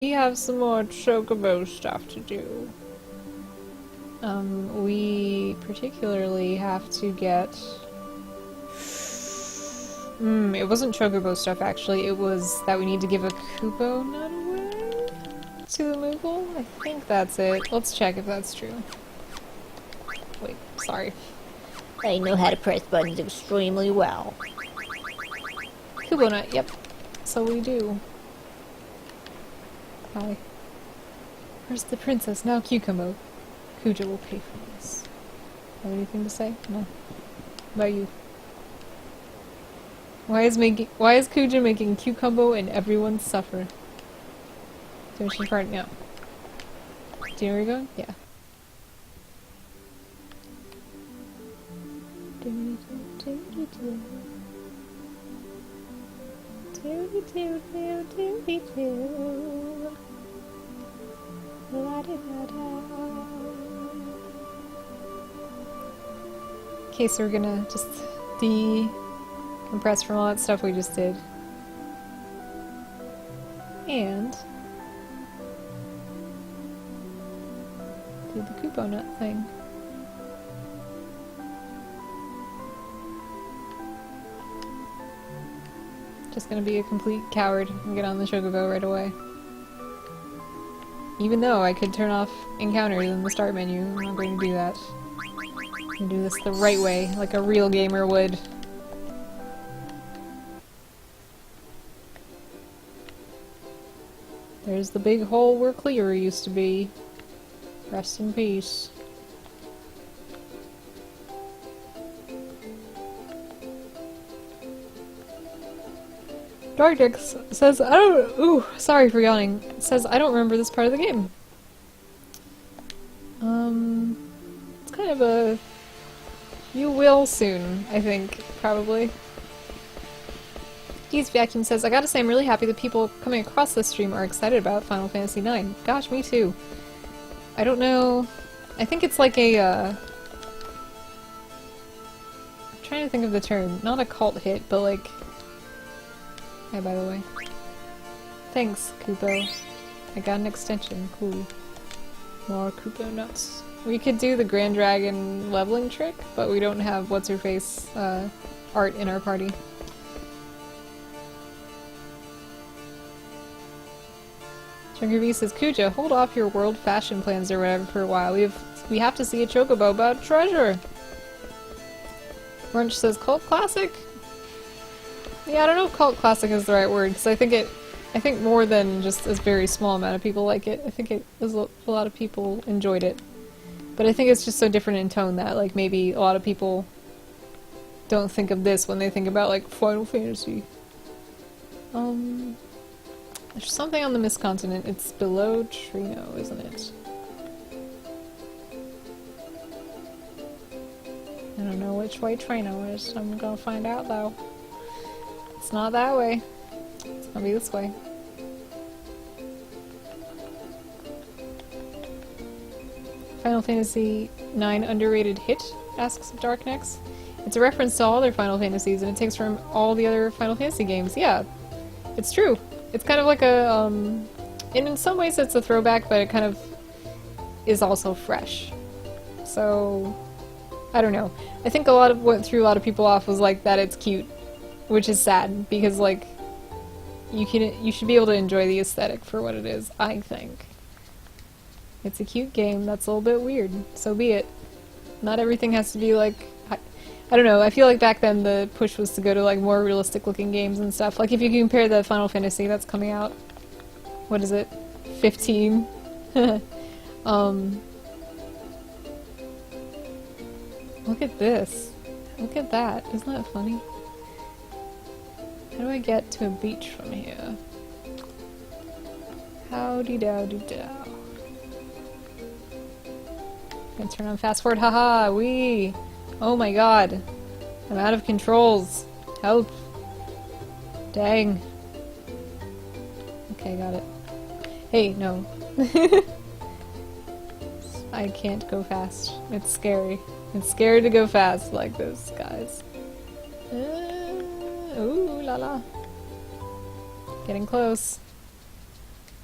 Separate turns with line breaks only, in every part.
We have some more Chocobo stuff to do. We particularly have to get... it wasn't Chocobo stuff actually, it was that we need to give a Kupo nut away to the Moogle? I think that's it. Let's check if that's true. Wait, sorry.
I know how to press buttons extremely well.
Kupo nut, yep. So we do. Hi. Where's the princess? Now Cucumbo. Kuja will pay for this. Have anything to say? No. About you. Why is Kuja making Cucumbo and everyone suffer? Mission part now. Do you know where you're going? Yeah. Okay, so we're gonna just decompress from all that stuff we just did. And do the Kupo nut thing. Just gonna be a complete coward and get on the Chocobo right away. Even though I could turn off encounters in the start menu, I'm not going to do that. I'm gonna do this the right way, like a real gamer would. There's the big hole where Clear used to be. Rest in peace. Darkdix says, I don't- ooh, sorry for yawning. Says, I don't remember this part of the game. It's kind of a... You will soon, I think, probably. Geese Vacuum says, I gotta say I'm really happy that people coming across this stream are excited about Final Fantasy IX. Gosh, me too. I don't know... I think it's like a, I'm trying to think of the term. Not a cult hit, but like... Hi, by the way. Thanks, Kupo. I got an extension. Cool. More Kupo nuts. We could do the Grand Dragon leveling trick, but we don't have what's-her-face art in our party. Chunker V says, Kuja, hold off your world fashion plans or whatever for a while. We have to see a Chocobo about treasure. Brunch says, cult classic? Yeah, I don't know if cult classic is the right word, because I think more than just a very small amount of people like it. I think a lot of people enjoyed it. But I think it's just so different in tone that, like, maybe a lot of people don't think of this when they think about, like, Final Fantasy. There's something on the Mist Continent. It's below Trino, isn't it? I don't know which way Trino is. I'm gonna find out, though. It's not that way. It's gonna be this way. Final Fantasy IX underrated hit? Asks Darknex. It's a reference to all other Final Fantasies, and it takes from all the other Final Fantasy games. Yeah, it's true. It's kind of like a, and in some ways it's a throwback, but it kind of is also fresh. So, I don't know. I think a lot of what threw a lot of people off was like that it's cute. Which is sad, because, like, you should be able to enjoy the aesthetic for what it is, I think. It's a cute game that's a little bit weird, so be it. Not everything has to be, like... I don't know, I feel like back then the push was to go to, like, more realistic-looking games and stuff. Like, if you compare the Final Fantasy that's coming out... What is it? 15? Look at this. Look at that. Isn't that funny? How do I get to a beach from here? Howdy-dow-doo-dow. Gonna turn on fast forward, haha, wee! Oh my god. I'm out of controls. Help. Dang. Okay, got it. Hey, no. I can't go fast. It's scary. It's scary to go fast like this, guys. Ooh la la. Getting close.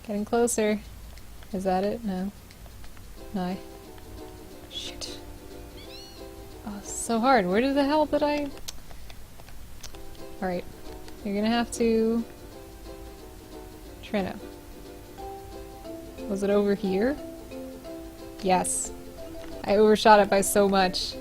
Getting closer. Is that it? No. No. Shoot. Oh, it's so hard. Where the hell did I... Alright. You're gonna have to... Trina. Was it over here? Yes. I overshot it by so much.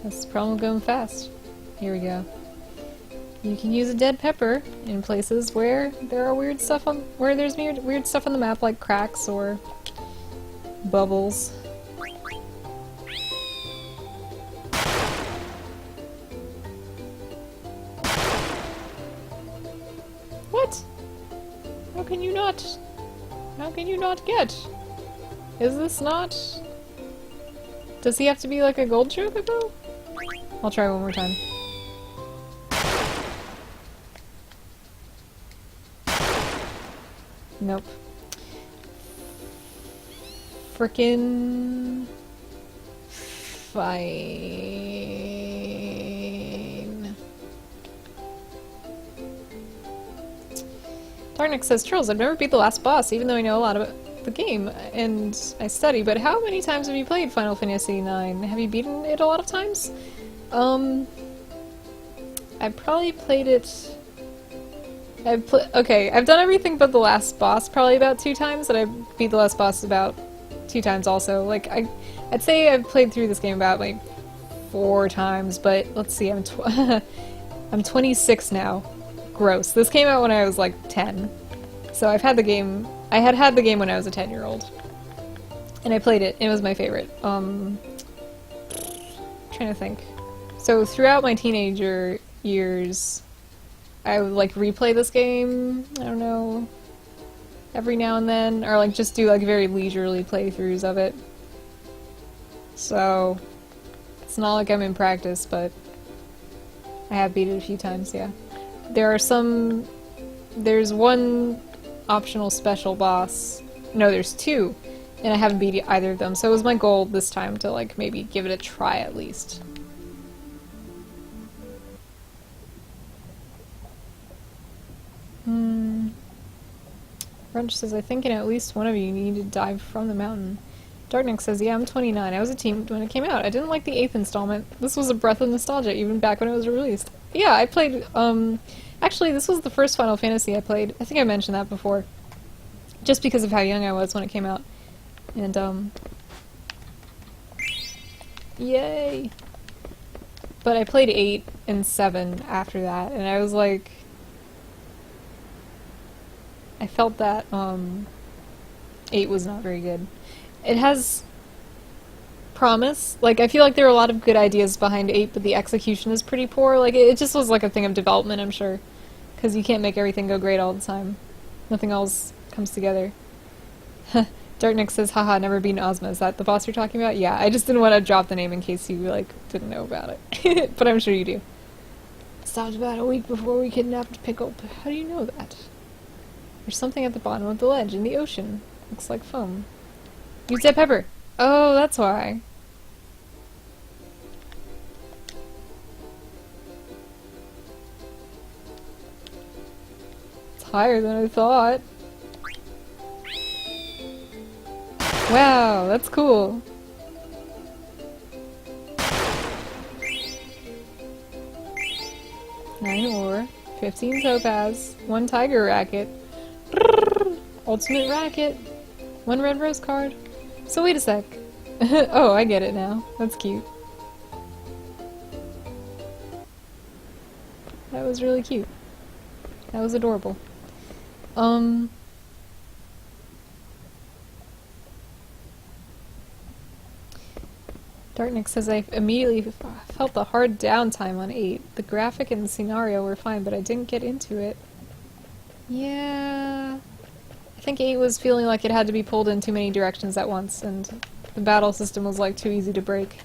That's the problem with going fast. Here we go. You can use a dead pepper in places where there are weird stuff on there's weird stuff on the map, like cracks or bubbles. What? How can you not? How can you not get? Is this not? Does he have to be like a gold chocobo? I'll try one more time. Nope. Frickin' fine. Darnik says, Chourls, I've never beat the last boss, even though I know a lot about the game, and I study, but how many times have you played Final Fantasy IX? Have you beaten it a lot of times? I probably played it... Okay, I've done everything but the last boss probably about 2 times, and I beat the last boss about 2 times also. Like, I'd say I've played through this game about, like, 4 times, but let's see, I'm 26 now. Gross. This came out when I was, like, 10. So I've had the game... I had the game when I was a 10-year-old. And I played it. It was my favorite. Trying to think. So throughout my teenager years... I would, like, replay this game, I don't know, every now and then, or, like, just do, like, very leisurely playthroughs of it. So, it's not like I'm in practice, but I have beat it a few times, yeah. There's one optional special boss, no, there's 2, and I haven't beat either of them, so it was my goal this time to, like, maybe give it a try at least. Brunch says, I think in at least one of you need to dive from the mountain. Darknick says, yeah, I'm 29. I was a teen when it came out. I didn't like the 8th installment. This was a breath of nostalgia, even back when it was released. Yeah, I played, actually, this was the first Final Fantasy I played. I think I mentioned that before. Just because of how young I was when it came out. And, yay! But I played 8 and 7 after that, and I was like... I felt that, 8 was not very good. It has promise. Like, I feel like there are a lot of good ideas behind 8, but the execution is pretty poor. Like, it just was like a thing of development, I'm sure. Because you can't make everything go great all the time. Nothing else comes together. Darknick says, haha, never beaten Ozma. Is that the boss you're talking about? Yeah, I just didn't want to drop the name in case you, like, didn't know about it. But I'm sure you do. Stopped about a week before we kidnapped Pickle. How do you know that? There's something at the bottom of the ledge in the ocean. Looks like foam. Use that pepper! Oh, that's why. It's higher than I thought. Wow, that's cool. Nine ore, 15 topaz, 1 tiger racket. Ultimate racket. 1 red rose card. So wait a sec. Oh, I get it now. That's cute. That was really cute. That was adorable. Darknick says, I immediately felt the hard downtime on 8. The graphic and the scenario were fine, but I didn't get into it. Yeah... I think 8 was feeling like it had to be pulled in too many directions at once, and the battle system was, like, too easy to break.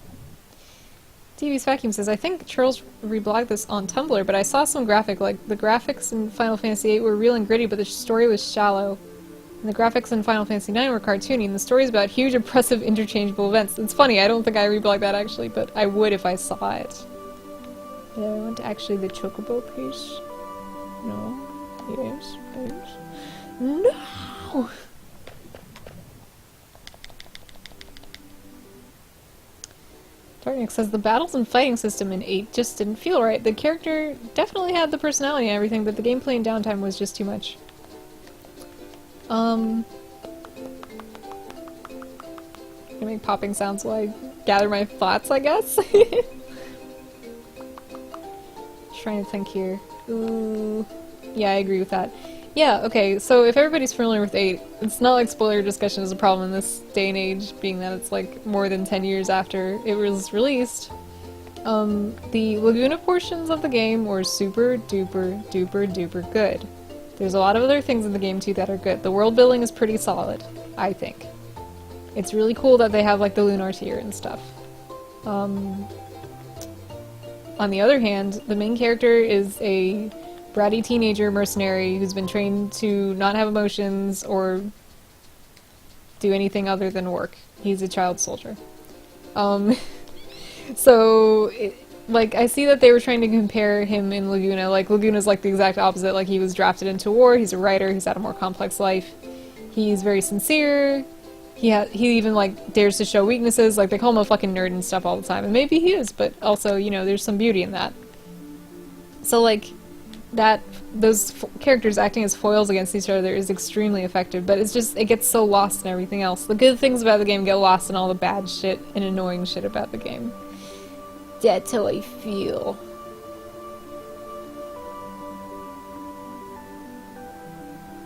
TV's Vacuum says, I think Chourls reblogged this on Tumblr, but I saw some graphic, like, the graphics in Final Fantasy VIII were real and gritty, but the story was shallow. And the graphics in Final Fantasy IX were cartoony, and the story's about huge, impressive, interchangeable events. It's funny, I don't think I reblogged that, actually, but I would if I saw it. Do I want actually the Chocobo piece? No. Yes, please. No! Darknick says the battles and fighting system in 8 just didn't feel right. The character definitely had the personality and everything, but the gameplay and downtime was just too much. Gonna make popping sounds while I gather my thoughts, I guess? Trying to think here. Ooh. Yeah, I agree with that. Yeah, okay, so if everybody's familiar with 8, it's not like spoiler discussion is a problem in this day and age, being that it's like more than 10 years after it was released. The Laguna portions of the game were super duper duper duper good. There's a lot of other things in the game too that are good. The world building is pretty solid, I think. It's really cool that they have like the Lunar tier and stuff. On the other hand, the main character is a bratty teenager mercenary who's been trained to not have emotions or do anything other than work. He's a child soldier. Like, I see that they were trying to compare him in Laguna. Like, Laguna's like the exact opposite. Like, he was drafted into war, he's a writer, he's had a more complex life. He's very sincere. He even, like, dares to show weaknesses. Like, they call him a fucking nerd and stuff all the time. And maybe he is, but also, you know, there's some beauty in that. So, like, those characters acting as foils against each other is extremely effective, but it's just, it gets so lost in everything else. The good things about the game get lost in all the bad shit and annoying shit about the game. That's how I feel.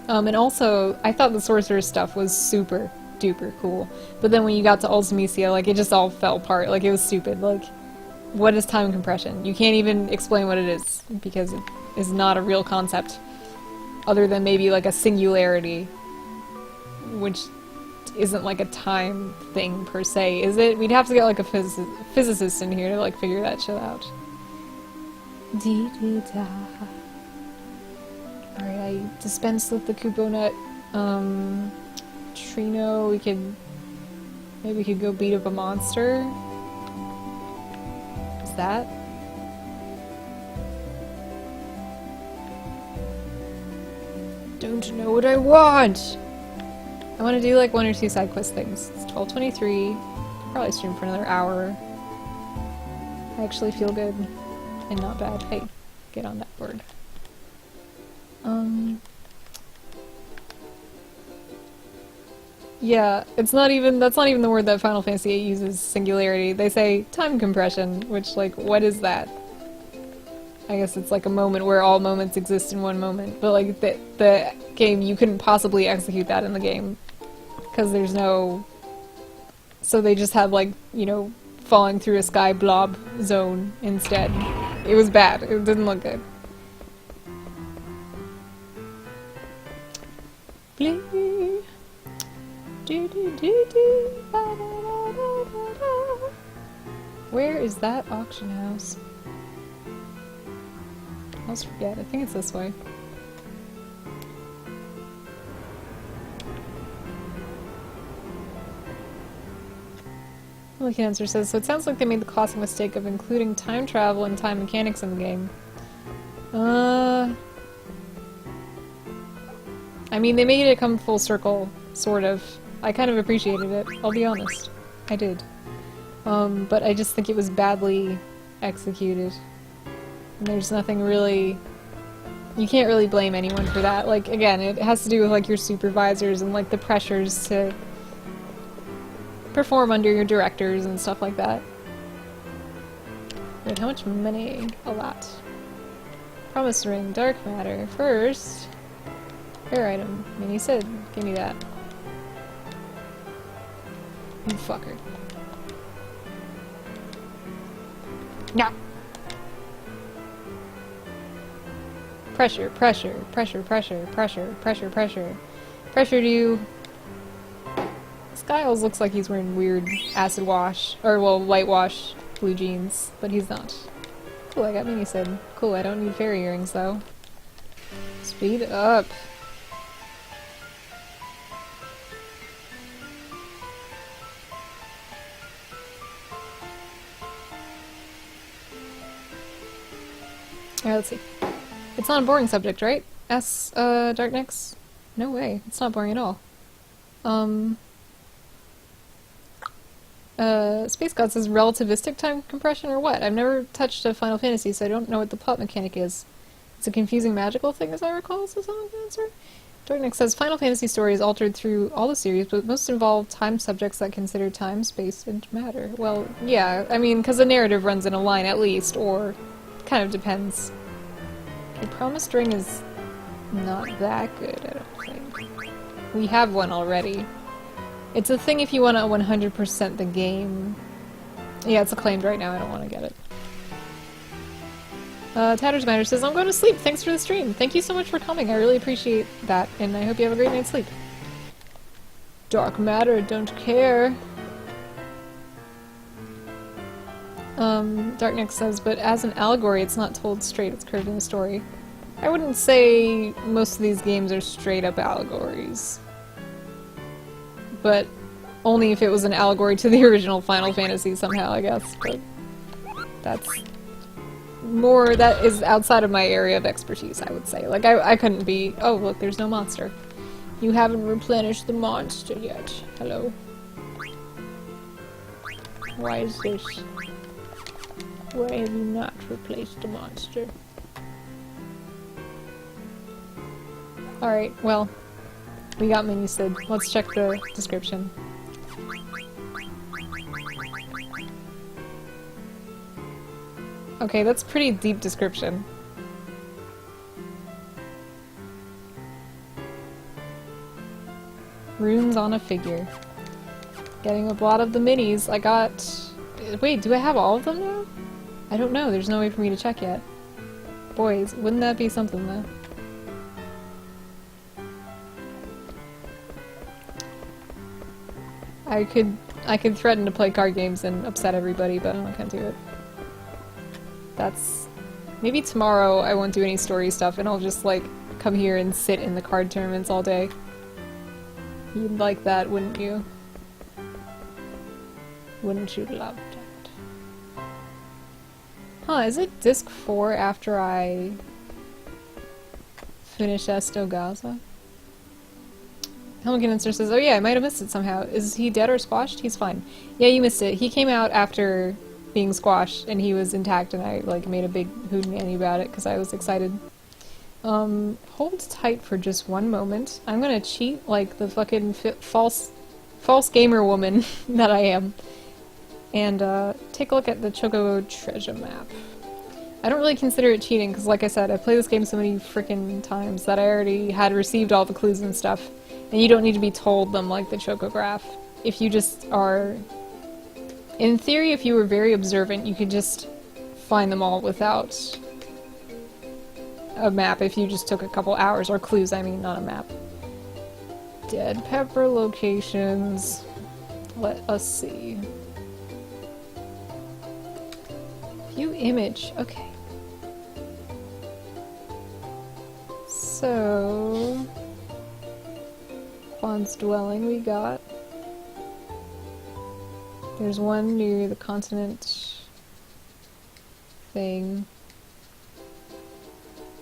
And also, I thought the sorcerer stuff was super duper cool, but then when you got to Ultimecia, like, it just all fell apart. Like, it was stupid. Like, what is time compression? You can't even explain what it is, because it is not a real concept, other than maybe like a singularity, which isn't like a time thing per se, is it? We'd have to get like a physicist in here to like figure that shit out. Dee-dee-da. Alright, I dispensed with the Kupo nut. Trino, maybe we could go beat up a monster. Is that? Don't know what I want! I want to do like 1 or 2 side quest things. It's 12:23. Probably stream for another hour. I actually feel good and not bad. Hey, get on that board. Yeah, that's not even the word that Final Fantasy VIII uses, singularity. They say time compression, which, like, what is that? I guess it's like a moment where all moments exist in one moment, but like the game, you couldn't possibly execute that in the game, because there's no... So they just have, like, you know, falling through a sky blob zone instead. It was bad. It didn't look good. Bling. Do, do, do, do. Ba, da, da, da, da, da. Where is that auction house? I always forget. I think it's this way. Look, Answer says, so it sounds like they made the classic mistake of including time travel and time mechanics in the game. I mean, they made it come full circle, sort of. I kind of appreciated it, I'll be honest. I did. But I just think it was badly executed. And there's nothing really... You can't really blame anyone for that. Like, again, it has to do with, like, your supervisors and, like, the pressures to perform under your directors and stuff like that. Wait, how much money? A lot. Promise ring, dark matter. First... Rare item. Mini-Cid. Give me that. You fucker. No! Pressure, pressure, pressure, pressure, pressure, pressure, pressure. Pressured you. Skiles looks like he's wearing weird acid wash, or well, whitewash blue jeans, but he's not. Cool, I got Mini-Cid. Cool, I don't need fairy earrings though. Speed up. Alright, let's see. It's not a boring subject, right? Asks, Darknix. No way. It's not boring at all. Space God says relativistic time compression or what? I've never touched a Final Fantasy, so I don't know what the plot mechanic is. It's a confusing magical thing, as I recall, is the song answer. Darknix says Final Fantasy story is altered through all the series, but most involve time subjects that consider time, space, and matter. Well, yeah, I mean, because the narrative runs in a line at least, or kind of depends. Okay, Promised Ring is not that good, I don't think. We have one already. It's a thing if you want to 100% the game. Yeah, it's acclaimed right now, I don't want to get it. Tatters Matter says, I'm going to sleep, thanks for the stream. Thank you so much for coming, I really appreciate that, and I hope you have a great night's sleep. Dark Matter, don't care. Darknix says, but as an allegory, it's not told straight, it's curved in the story. I wouldn't say most of these games are straight-up allegories. But only if it was an allegory to the original Final Fantasy somehow, I guess. But that's more, that is outside of my area of expertise, I would say. Like, I couldn't be, oh look, there's no monster. You haven't replenished the monster yet. Hello. Why is this? Why have you not replaced the monster? Alright, well, we got Mini-Cid. Let's check the description. Okay, that's pretty deep description. Runes on a figure. Getting a lot of the minis. I got... Wait, do I have all of them now? I don't know, there's no way for me to check yet. Boys, wouldn't that be something though? I could threaten to play card games and upset everybody, but I'm not gonna do it. That's... Maybe tomorrow I won't do any story stuff and I'll just, like, come here and sit in the card tournaments all day. You'd like that, wouldn't you? Wouldn't you love that? Huh, is it disc 4 after I finish Estogaza? Helmkin Instar says, oh yeah, I might have missed it somehow. Is he dead or squashed? He's fine. Yeah, you missed it. He came out after being squashed, and he was intact, and I, like, made a big hootenanny about it, because I was excited. Hold tight for just one moment. I'm gonna cheat like the fucking false gamer woman that I am. And, take a look at the Chocobo treasure map. I don't really consider it cheating, because like I said, I've played this game so many freaking times that I already had received all the clues and stuff. And you don't need to be told them like the Chocograph. If you just are... In theory, if you were very observant, you could just find them all without a map if you just took a couple hours, or clues, I mean, not a map. Dead pepper locations. Let us see. View image. Okay. So... Juan's dwelling we got. There's one near the continent thing.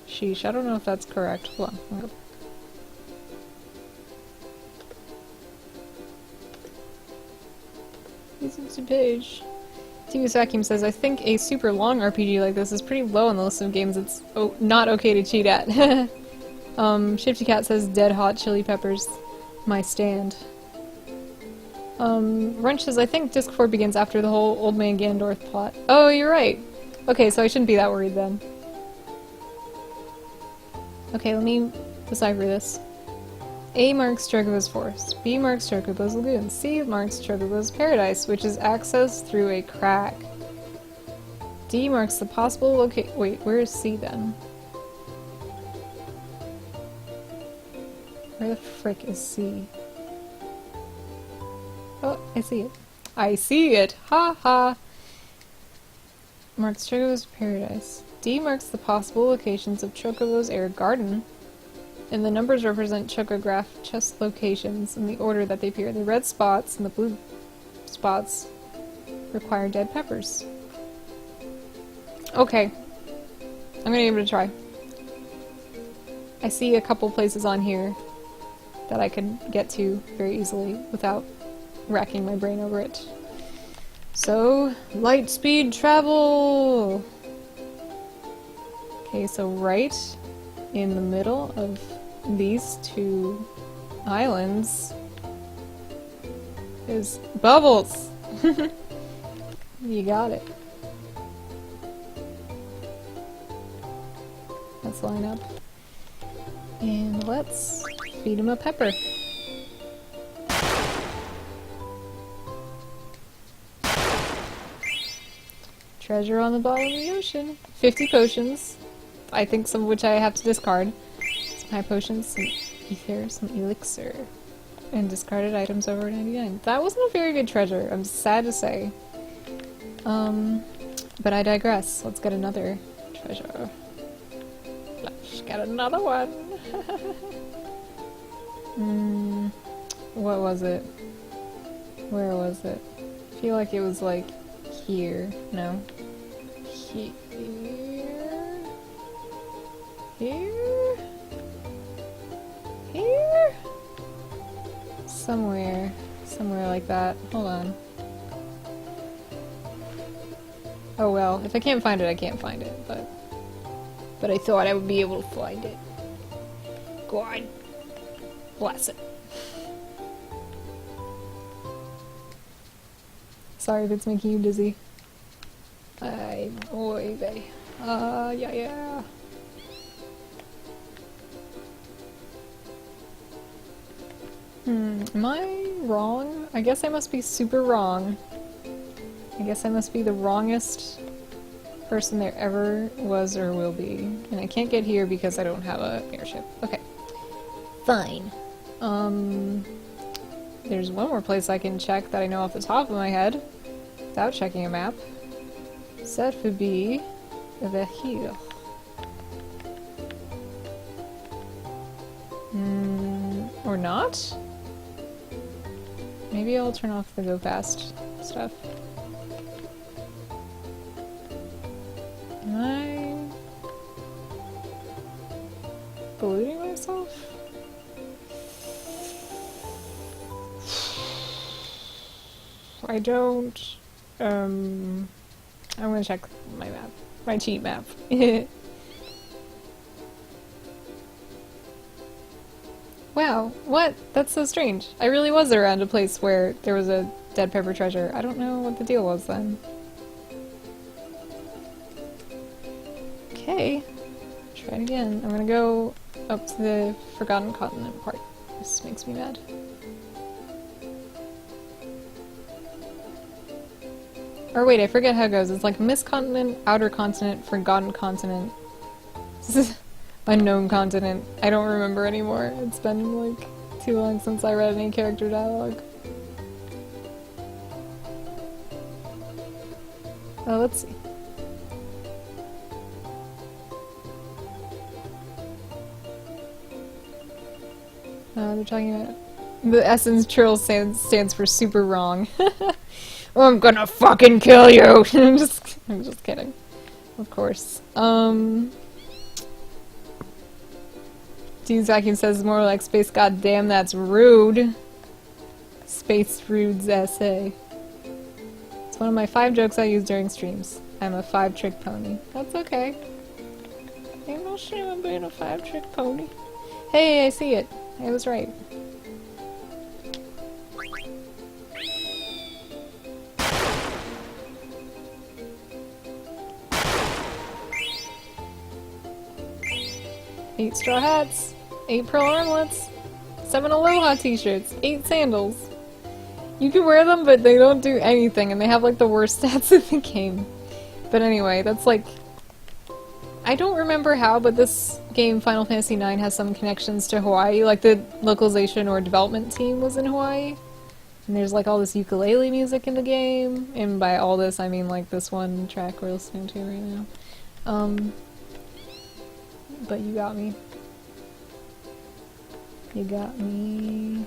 Sheesh, I don't know if that's correct. Hold on. This is a page. TV Vacuum says, I think a super long RPG like this is pretty low on the list of games it's not okay to cheat at. Shifty Cat says, Dead Hot Chili Peppers. My stand. Runch says, I think Disc 4 begins after the whole Old Man Ganondorf plot. Oh, you're right! Okay, so I shouldn't be that worried then. Okay, let me decipher this. A marks Chocobo's forest. B marks Chocobo's lagoon. C marks Chocobo's paradise, which is accessed through a crack. D marks the possible location. Wait, where is C then? Where the frick is C? Oh, I see it. I see it! Ha ha! Marks Chocobo's paradise. D marks the possible locations of Chocobo's air garden. And the numbers represent Chocograph chest locations in the order that they appear. The red spots and the blue spots require dead peppers. Okay. I'm gonna give it a try. I see a couple places on here that I could get to very easily without racking my brain over it. So, light speed travel! Okay, so right in the middle of these two islands is Bubbles! You got it. Let's line up. And let's feed him a pepper. Treasure on the bottom of the ocean. 50 potions. I think some of which I have to discard. Some high potions, some ether, some elixir. And discarded items over 99. That wasn't a very good treasure, I'm sad to say. But I digress. Let's get another treasure. Let's get another one! What was it? Where was it? I feel like it was like here. No. Here? Here? Here? Somewhere. Somewhere like that. Hold on. Oh well, if I can't find it, I can't find it, but I thought I would be able to find it. God bless it. Sorry if it's making you dizzy. Oy vey. Yeah. Am I wrong? I guess I must be super wrong. I guess I must be the wrongest person there ever was or will be. And I can't get here because I don't have a airship. Okay.
Fine.
There's one more place I can check that I know off the top of my head without checking a map. That would be over here. Or not? Maybe I'll turn off the go fast stuff. Am I deluding myself? I don't. I'm gonna check my map. My cheat map. Wow, what? That's so strange. I really was around a place where there was a dead pepper treasure. I don't know what the deal was then. Okay. Try it again. I'm gonna go up to the Forgotten Continent part. This makes me mad. Or wait, I forget how it goes. It's like Mist Continent, Outer Continent, Forgotten Continent. This is Unknown Continent. I don't remember anymore. It's been like too long since I read any character dialogue. Oh, let's see. They're talking about the essence chuuurls stands for super wrong. I'm gonna fucking kill you! I'm just kidding. Of course. Dean's Vacuum says more like space goddamn that's rude. Space rude's essay. It's one of my 5 jokes I use during streams. I'm a 5-trick pony. That's okay. Ain't no shame in being a 5-trick pony. Hey, I see it. I was right. Eight straw hats, 8 pearl armlets, 7 aloha t-shirts, 8 sandals. You can wear them, but they don't do anything, and they have like the worst stats in the game. But anyway, that's like... I don't remember how, but this game, Final Fantasy IX, has some connections to Hawaii. Like the localization or development team was in Hawaii. And there's like all this ukulele music in the game. And by all this, I mean like this one track we're listening to right now. But you got me. You got me.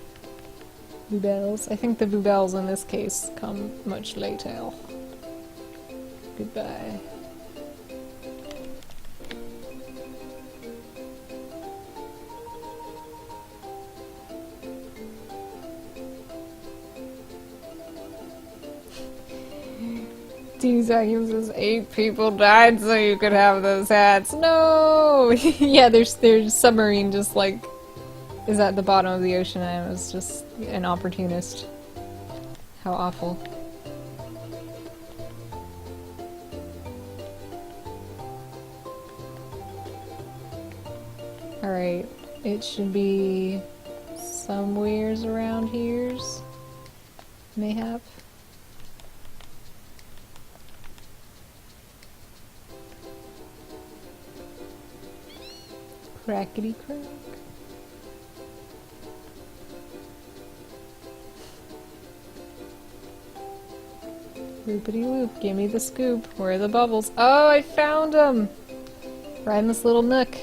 Boobels. I think the boobels in this case come much later. Goodbye. Vacuum says 8 people died so you could have those hats. No! Yeah, there's submarine just like is at the bottom of the ocean and was just an opportunist. How awful. Alright, it should be somewheres around here's. Mayhap. Crackety crack. Loopity loop, give me the scoop. Where are the bubbles? Oh, I found them! Right in this little nook.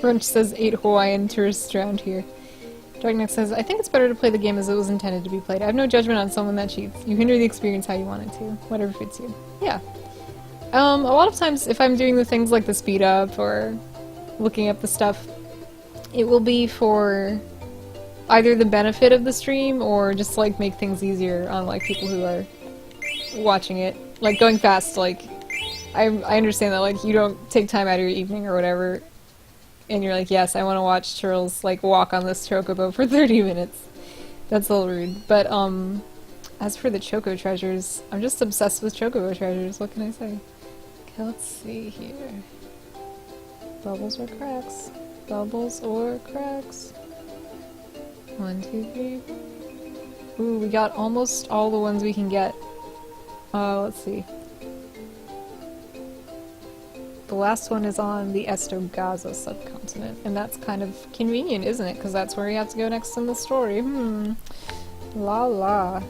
Brunch says 8 Hawaiian tourists drowned here. Darkneck says, I think it's better to play the game as it was intended to be played. I have no judgment on someone that cheats. You hinder the experience how you want it to. Whatever fits you. Yeah. A lot of times if I'm doing the things like the speed up or looking up the stuff, it will be for either the benefit of the stream or just like make things easier on like people who are watching it. Like going fast, like I understand that like you don't take time out of your evening or whatever and you're like, yes, I want to watch chuuurls like walk on this chocobo for 30 minutes. That's a little rude. But as for the choco treasures, I'm just obsessed with chocobo treasures. What can I say? Okay, let's see here. Bubbles or cracks? Bubbles or cracks? 1, 2, 3. Ooh, we got almost all the ones we can get. Let's see. The last one is on the Estogaza subcontinent, and that's kind of convenient, isn't it? Because that's where you have to go next in the story. La la.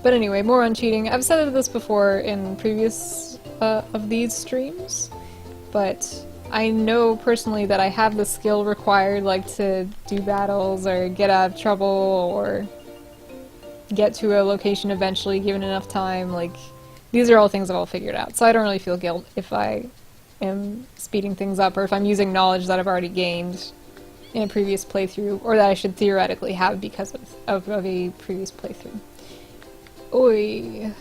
But anyway, more on cheating. I've said this before in previous of these streams, but I know personally that I have the skill required, like to do battles or get out of trouble or get to a location eventually given enough time. Like, these are all things I've all figured out, so I don't really feel guilt if I am speeding things up or if I'm using knowledge that I've already gained in a previous playthrough or that I should theoretically have because of a previous playthrough. Oi.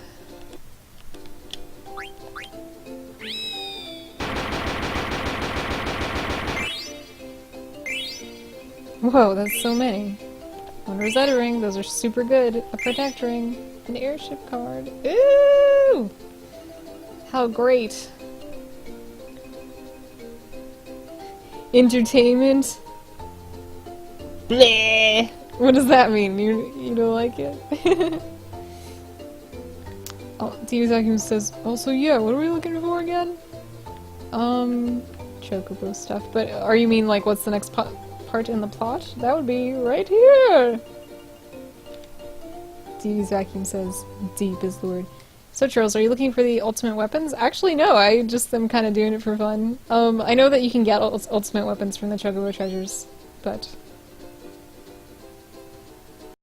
Whoa, that's so many. One Rosetta ring, those are super good. A protect ring. An airship card. Ooh! How great. Entertainment? Bleh! What does that mean? You don't like it? Oh, Vacuum says, also yeah, what are we looking for again? Chocobo stuff. But are you mean like what's the next part in the plot? That would be right here! Vacuum says, deep is the word. So chuuurls, are you looking for the ultimate weapons? Actually no, I just am kind of doing it for fun. I know that you can get ultimate weapons from the Chocobo treasures, but